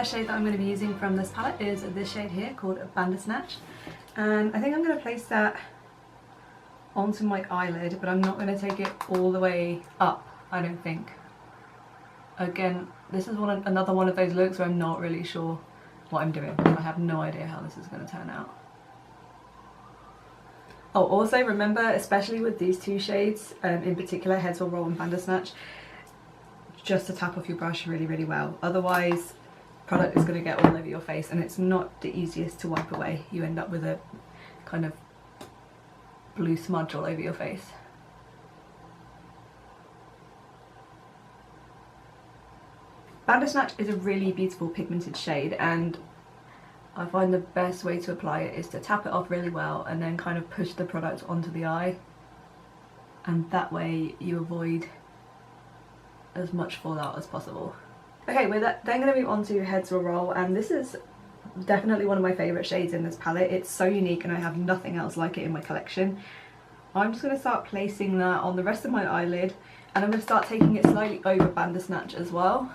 first shade that I'm going to be using from this palette is this shade here called Bandersnatch, and I think I'm going to place that onto my eyelid, but I'm not going to take it all the way up, I don't think. Again, this is another one of those looks where I'm not really sure what I'm doing. I have no idea how this is going to turn out. Oh, also remember, especially with these two shades, in particular, Heads Will Roll and Bandersnatch, just to tap off your brush really, really well. Otherwise, product is going to get all over your face, and it's not the easiest to wipe away. You end up with a kind of blue smudge all over your face. Bandersnatch is a really beautiful pigmented shade, and I find the best way to apply it is to tap it off really well and then kind of push the product onto the eye, and that way you avoid as much fallout as possible. Okay, we're then going to move on to Heads Will Roll, and this is definitely one of my favourite shades in this palette. It's so unique and I have nothing else like it in my collection. I'm just going to start placing that on the rest of my eyelid, and I'm going to start taking it slightly over Bandersnatch as well.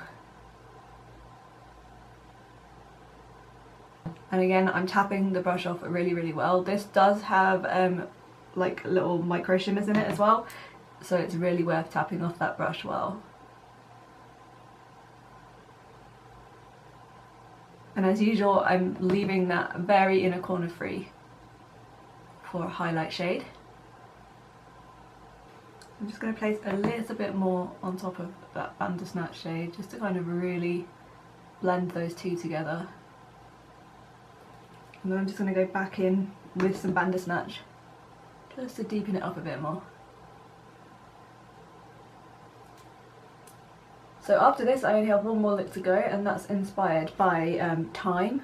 And again, I'm tapping the brush off really, really well. This does have like little micro shimmers in it as well, so it's really worth tapping off that brush well. And as usual, I'm leaving that very inner corner free for a highlight shade. I'm just going to place a little bit more on top of that Bandersnatch shade, just to kind of really blend those two together. And then I'm just going to go back in with some Bandersnatch just to deepen it up a bit more. So after this I only have one more look to go, and that's inspired by Time.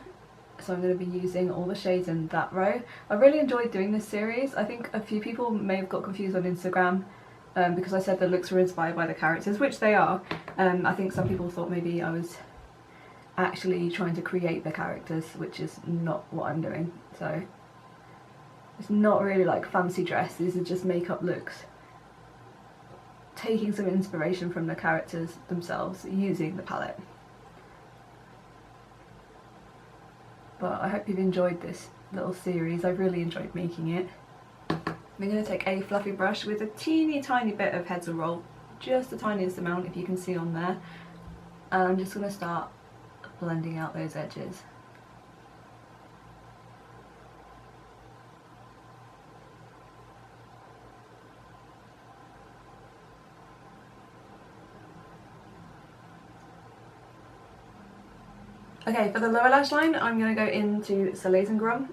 So I'm going to be using all the shades in that row. I really enjoyed doing this series. I think a few people may have got confused on Instagram because I said the looks were inspired by the characters, which they are. I think some people thought maybe I was actually trying to create the characters, which is not what I'm doing. So it's not really like fancy dress, these are just makeup looks, taking some inspiration from the characters themselves using the palette. But I hope you've enjoyed this little series. I've really enjoyed making it. I'm going to take a fluffy brush with a teeny tiny bit of Heads Will Roll, just the tiniest amount if you can see on there, and I'm just going to start blending out those edges. Okay, for the lower lash line I'm going to go into Soleil and Grum.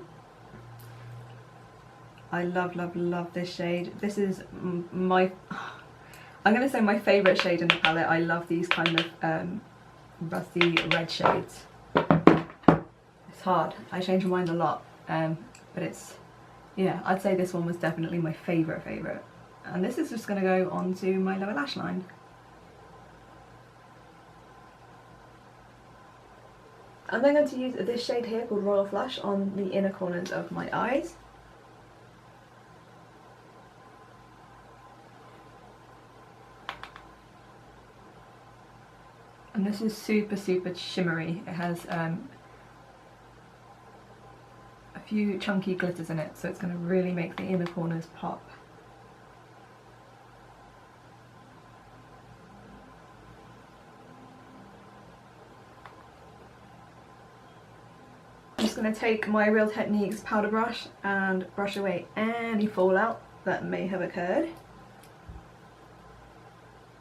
I love, love, love this shade. This is my, I'm going to say my favourite shade in the palette. I love these kind of rusty red shades. It's hard, I change my mind a lot, but it's, yeah, I'd say this one was definitely my favourite. And this is just going to go onto my lower lash line. I'm then going to use this shade here called Royal Flush on the inner corners of my eyes. And this is super, super shimmery. It has a few chunky glitters in it, so it's going to really make the inner corners pop. I'm just going to take my Real Techniques powder brush and brush away any fallout that may have occurred.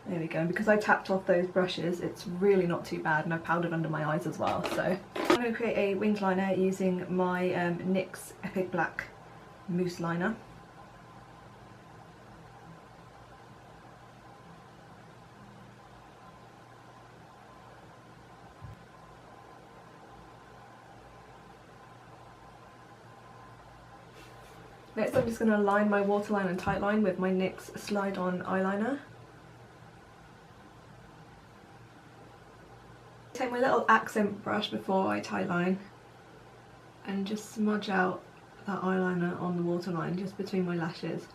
There we go, and because I tapped off those brushes it's really not too bad, and I've powdered under my eyes as well. So I'm going to create a winged liner using my NYX Epic Black Mousse liner. Next I'm just going to line my waterline and tightline with my NYX Slide On Eyeliner. Take my little accent brush before I tightline and just smudge out that eyeliner on the waterline just between my lashes.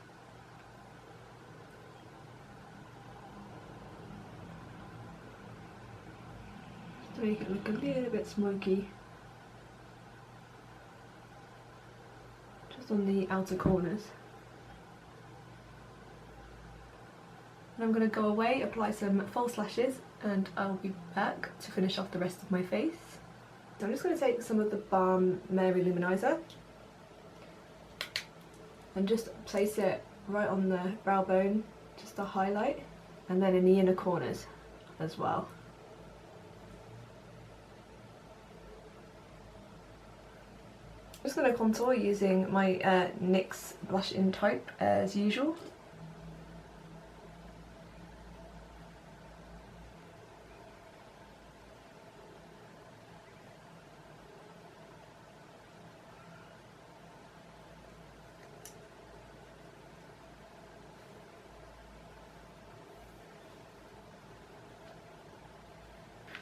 Just make it look a little bit smoky. Just on the outer corners. And I'm going to go away, apply some false lashes, and I'll be back to finish off the rest of my face. So I'm just going to take some of the Balm Mary Lou-Manizer and just place it right on the brow bone, just to highlight, and then in the inner corners as well. I'm just going to contour using my NYX blush in Taupe as usual.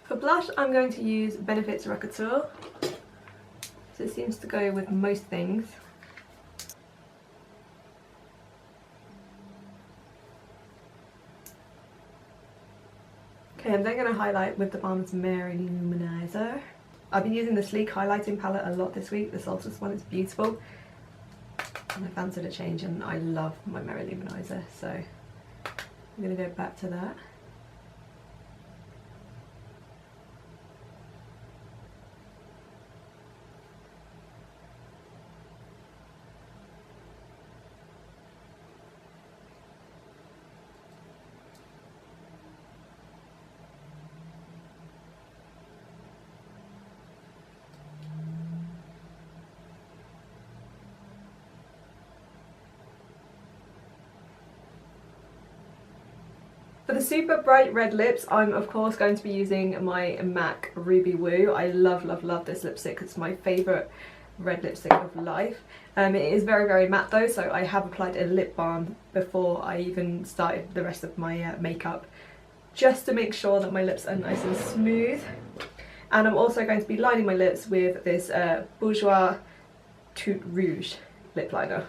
For blush, I'm going to use Benefit's Rockateur. So it seems to go with most things. Okay, I'm then going to highlight with the Balm's Mary Lou-Manizer. I've been using the Sleek highlighting palette a lot this week. The Solstice one is beautiful. And I fancied a change, and I love my Mary Lou-Manizer, so I'm going to go back to that. For the super bright red lips, I'm of course going to be using my MAC Ruby Woo. I love, love, love this lipstick. It's my favourite red lipstick of life. It is very, very matte though, so I have applied a lip balm before I even started the rest of my makeup, just to make sure that my lips are nice and smooth. And I'm also going to be lining my lips with this Bourjois Tout Rouge lip liner.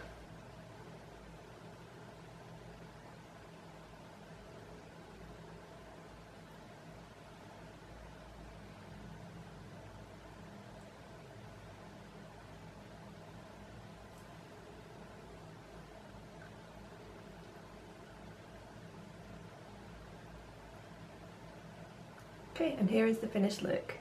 Okay, and here is the finished look.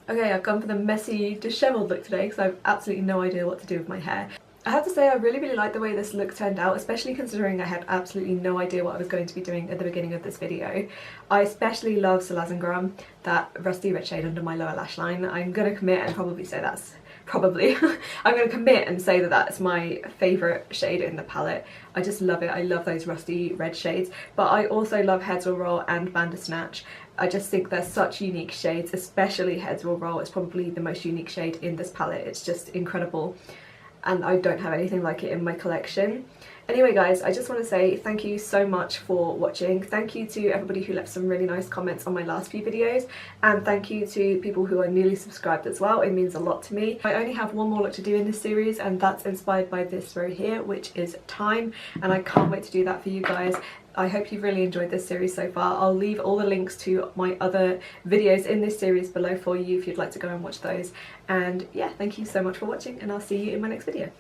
Okay, I've gone for the messy, dishevelled look today because I have absolutely no idea what to do with my hair. I have to say I really, really like the way this look turned out, especially considering I had absolutely no idea what I was going to be doing at the beginning of this video. I especially love Salazangram, that rusty red shade under my lower lash line. I'm going to commit and probably say that's I'm going to commit and say that that's my favourite shade in the palette. I just love it. I love those rusty red shades, but I also love Heads Will Roll and Bandersnatch. I just think they're such unique shades, especially Heads Will Roll. It's probably the most unique shade in this palette. It's just incredible, and I don't have anything like it in my collection. Anyway guys, I just want to say thank you so much for watching. Thank you to everybody who left some really nice comments on my last few videos, and thank you to people who are newly subscribed as well. It means a lot to me. I only have one more look to do in this series, and that's inspired by this row here, which is Time, and I can't wait to do that for you guys. I hope you've really enjoyed this series so far. I'll leave all the links to my other videos in this series below for you if you'd like to go and watch those. And yeah, thank you so much for watching, and I'll see you in my next video.